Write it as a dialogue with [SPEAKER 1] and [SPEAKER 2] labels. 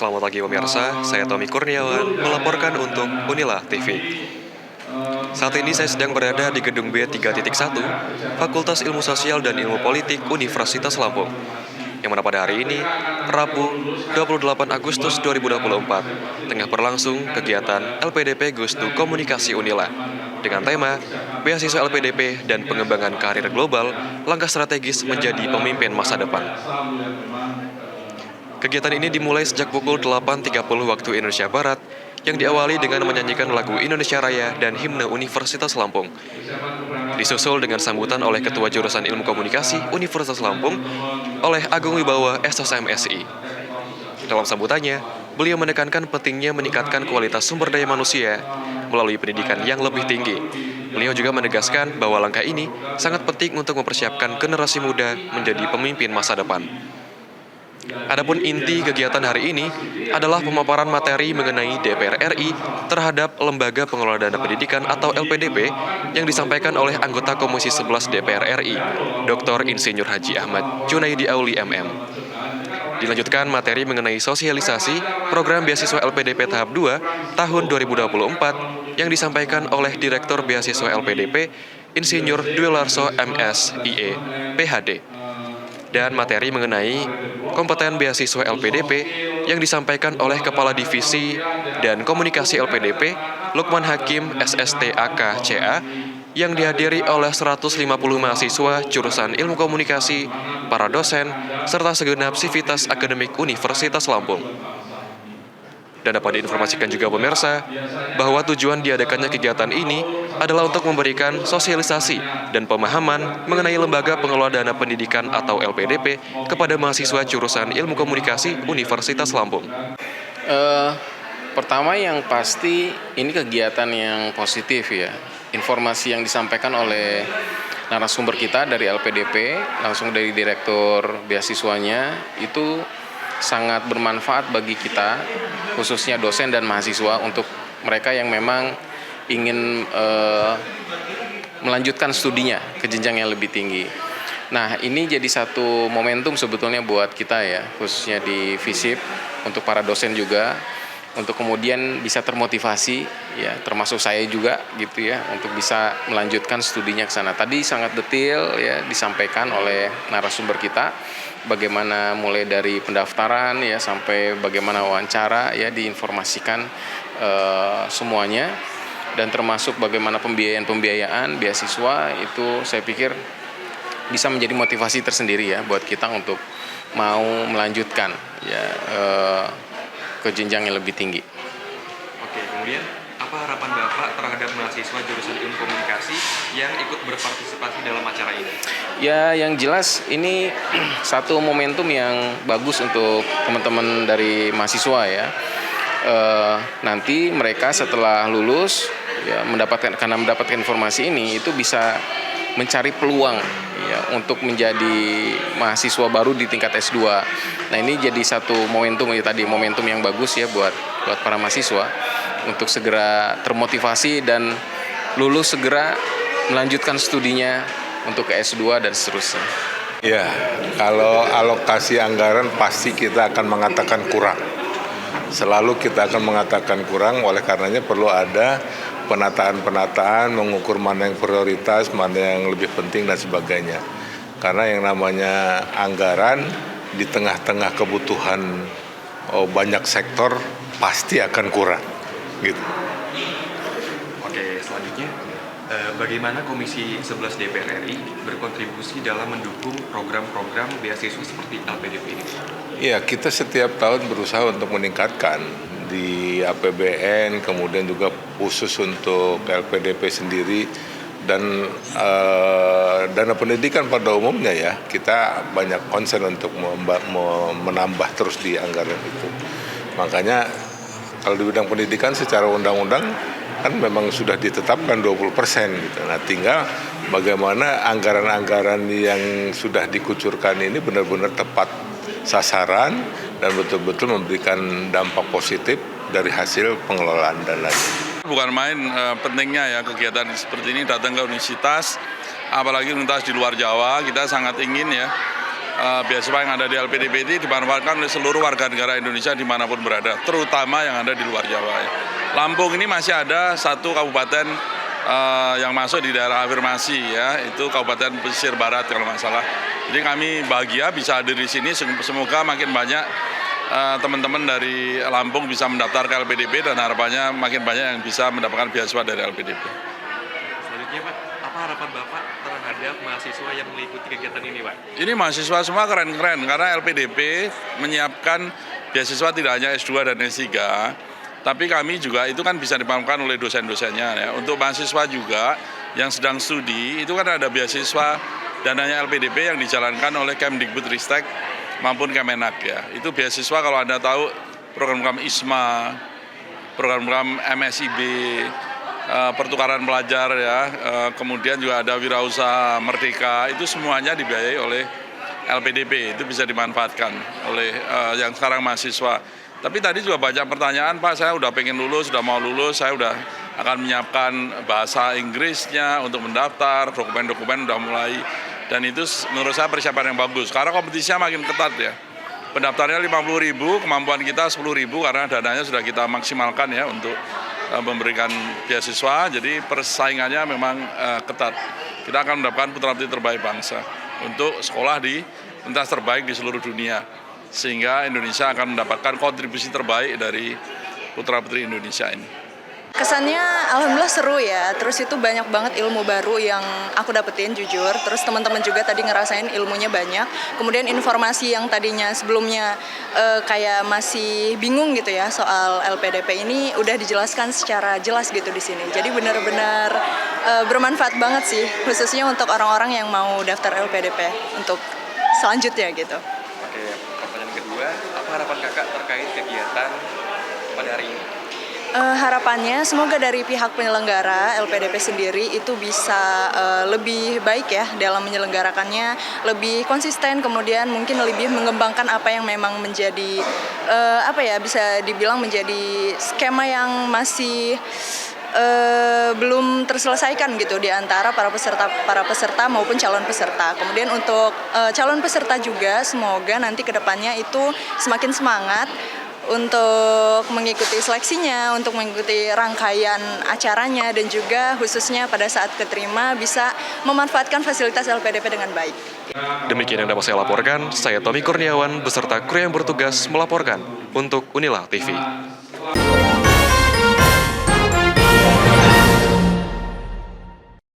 [SPEAKER 1] Selamat pagi pemirsa, saya Tommy Kurniawan melaporkan untuk Unila TV. Saat ini saya sedang berada di gedung B3.1, Fakultas Ilmu Sosial dan Ilmu Politik Universitas Lampung. Yang mana pada hari ini, Rabu 28 Agustus 2024, tengah berlangsung kegiatan LPDP Gustu Komunikasi Unila dengan tema Beasiswa LPDP dan Pengembangan Karir Global, Langkah Strategis Menjadi Pemimpin Masa Depan. Kegiatan ini dimulai sejak pukul 8.30 waktu Indonesia Barat, yang diawali dengan menyanyikan lagu Indonesia Raya dan himne Universitas Lampung. Disusul dengan sambutan oleh Ketua Jurusan Ilmu Komunikasi Universitas Lampung oleh Agung Wibawa SSMSI. Dalam sambutannya, beliau menekankan pentingnya meningkatkan kualitas sumber daya manusia melalui pendidikan yang lebih tinggi. Beliau juga menegaskan bahwa langkah ini sangat penting untuk mempersiapkan generasi muda menjadi pemimpin masa depan. Adapun inti kegiatan hari ini adalah pemaparan materi mengenai DPR RI terhadap Lembaga Pengelola Dana Pendidikan atau LPDP yang disampaikan oleh anggota Komisi 11 DPR RI, Dr. Insinyur Haji Ahmad Junaidi Auli MM. Dilanjutkan materi mengenai sosialisasi program beasiswa LPDP tahap 2 tahun 2024 yang disampaikan oleh Direktur Beasiswa LPDP Insinyur Dwi Larso MSIE PhD. Dan materi mengenai kompeten beasiswa LPDP yang disampaikan oleh Kepala Divisi dan Komunikasi LPDP Lukman Hakim SST AK CA yang dihadiri oleh 150 mahasiswa jurusan Ilmu Komunikasi, para dosen, serta segenap sivitas akademik Universitas Lampung. Dan dapat diinformasikan juga pemirsa, bahwa tujuan diadakannya kegiatan ini adalah untuk memberikan sosialisasi dan pemahaman mengenai Lembaga Pengelola Dana Pendidikan atau LPDP kepada mahasiswa jurusan Ilmu Komunikasi Universitas Lampung.
[SPEAKER 2] Pertama yang pasti ini kegiatan yang positif ya. Informasi yang disampaikan oleh narasumber kita dari LPDP, langsung dari Direktur Beasiswanya, itu sangat bermanfaat bagi kita, khususnya dosen dan mahasiswa, untuk mereka yang memang ingin melanjutkan studinya ke jenjang yang lebih tinggi. Nah, ini jadi satu momentum sebetulnya buat kita ya, khususnya di FISIP, untuk para dosen juga, untuk kemudian bisa termotivasi, ya termasuk saya juga gitu ya, untuk bisa melanjutkan studinya ke sana. Tadi sangat detail ya disampaikan oleh narasumber kita, bagaimana mulai dari pendaftaran ya sampai bagaimana wawancara ya diinformasikan semuanya, dan termasuk bagaimana pembiayaan beasiswa itu saya pikir bisa menjadi motivasi tersendiri ya buat kita untuk mau melanjutkan ya ke jenjang yang lebih tinggi.
[SPEAKER 1] Oke, kemudian apa harapan Bapak terhadap mahasiswa jurusan Ilmu Komunikasi yang ikut berpartisipasi dalam acara ini?
[SPEAKER 2] Ya, yang jelas ini satu momentum yang bagus untuk teman-teman dari mahasiswa ya. Nanti mereka setelah lulus ya karena mendapatkan informasi ini itu bisa mencari peluang ya untuk menjadi mahasiswa baru di tingkat S2. Nah, ini jadi satu momentum ya tadi, momentum yang bagus ya buat para mahasiswa untuk segera termotivasi dan lulus segera melanjutkan studinya untuk ke S2 dan seterusnya.
[SPEAKER 3] Ya, kalau alokasi anggaran pasti kita akan mengatakan kurang. Selalu kita akan mengatakan kurang, oleh karenanya perlu ada penataan-penataan, mengukur mana yang prioritas, mana yang lebih penting dan sebagainya. Karena yang namanya anggaran di tengah-tengah kebutuhan banyak sektor pasti akan kurang, gitu.
[SPEAKER 1] Oke, selanjutnya, bagaimana Komisi 11 DPR RI berkontribusi dalam mendukung program-program beasiswa seperti LPDP ini?
[SPEAKER 3] Ya, kita setiap tahun berusaha untuk meningkatkan di APBN, kemudian juga khusus untuk LPDP sendiri, dan dana pendidikan pada umumnya ya, kita banyak concern untuk menambah terus di anggaran itu. Makanya kalau di bidang pendidikan secara undang-undang kan memang sudah ditetapkan 20% gitu. Nah, tinggal bagaimana anggaran-anggaran yang sudah dikucurkan ini benar-benar tepat sasaran dan betul-betul memberikan dampak positif dari hasil pengelolaan dana.
[SPEAKER 4] Bukan main pentingnya ya kegiatan seperti ini, datang ke universitas, apalagi universitas di luar Jawa, kita sangat ingin ya beasiswa yang ada di LPDP ini dimanfaatkan oleh seluruh warga negara Indonesia dimanapun berada, terutama yang ada di luar Jawa. Ya. Lampung ini masih ada satu kabupaten yang masuk di daerah afirmasi, ya, itu Kabupaten Pesisir Barat kalau nggak salah. Jadi kami bahagia bisa hadir di sini, semoga makin banyak teman-teman dari Lampung bisa mendaftar ke LPDP dan harapannya makin banyak yang bisa mendapatkan beasiswa dari LPDP.
[SPEAKER 1] Selanjutnya Pak, apa harapan Bapak terhadap mahasiswa yang mengikuti kegiatan ini Pak?
[SPEAKER 4] Ini mahasiswa semua keren-keren karena LPDP menyiapkan beasiswa tidak hanya S2 dan S3, tapi kami juga itu kan bisa dipahamkan oleh dosen-dosennya. Ya. Untuk mahasiswa juga yang sedang studi, itu kan ada beasiswa dananya LPDP yang dijalankan oleh Kemdikbudristek maupun Kemenak. Ya. Itu beasiswa kalau Anda tahu program-program ISMA, program-program MSIB, pertukaran pelajar, ya, kemudian juga ada wirausaha merdeka, itu semuanya dibiayai oleh LPDP, itu bisa dimanfaatkan oleh yang sekarang mahasiswa. Tapi tadi juga banyak pertanyaan, Pak, saya udah pengen lulus, sudah mau lulus, saya udah akan menyiapkan bahasa Inggrisnya untuk mendaftar, dokumen-dokumen udah mulai, dan itu menurut saya persiapan yang bagus, karena kompetisinya makin ketat ya. Pendaftarnya 50.000, kemampuan kita 10.000 karena dananya sudah kita maksimalkan ya untuk memberikan beasiswa, jadi persaingannya memang ketat. Kita akan mendapatkan putra-putri terbaik bangsa untuk sekolah di universitas terbaik di seluruh dunia. Sehingga Indonesia akan mendapatkan kontribusi terbaik dari putra-putri Indonesia ini.
[SPEAKER 5] Kesannya alhamdulillah seru ya, terus itu banyak banget ilmu baru yang aku dapetin jujur, terus teman-teman juga tadi ngerasain ilmunya banyak, kemudian informasi yang tadinya sebelumnya kayak masih bingung gitu ya soal LPDP ini udah dijelaskan secara jelas gitu di sini, jadi benar-benar bermanfaat banget sih, khususnya untuk orang-orang yang mau daftar LPDP untuk selanjutnya gitu.
[SPEAKER 1] Oke, pertanyaan kedua, apa harapan kakak terkait kegiatan pada hari ini?
[SPEAKER 5] Harapannya semoga dari pihak penyelenggara LPDP sendiri itu bisa lebih baik ya dalam menyelenggarakannya, lebih konsisten, kemudian mungkin lebih mengembangkan apa yang memang menjadi bisa dibilang menjadi skema yang masih belum terselesaikan gitu di antara para peserta maupun calon peserta. Kemudian untuk calon peserta juga semoga nanti kedepannya itu semakin semangat untuk mengikuti seleksinya, untuk mengikuti rangkaian acaranya, dan juga khususnya pada saat keterima bisa memanfaatkan fasilitas LPDP dengan baik.
[SPEAKER 1] Demikian yang dapat saya laporkan, saya Tommy Kurniawan beserta kru yang bertugas melaporkan untuk Unila TV.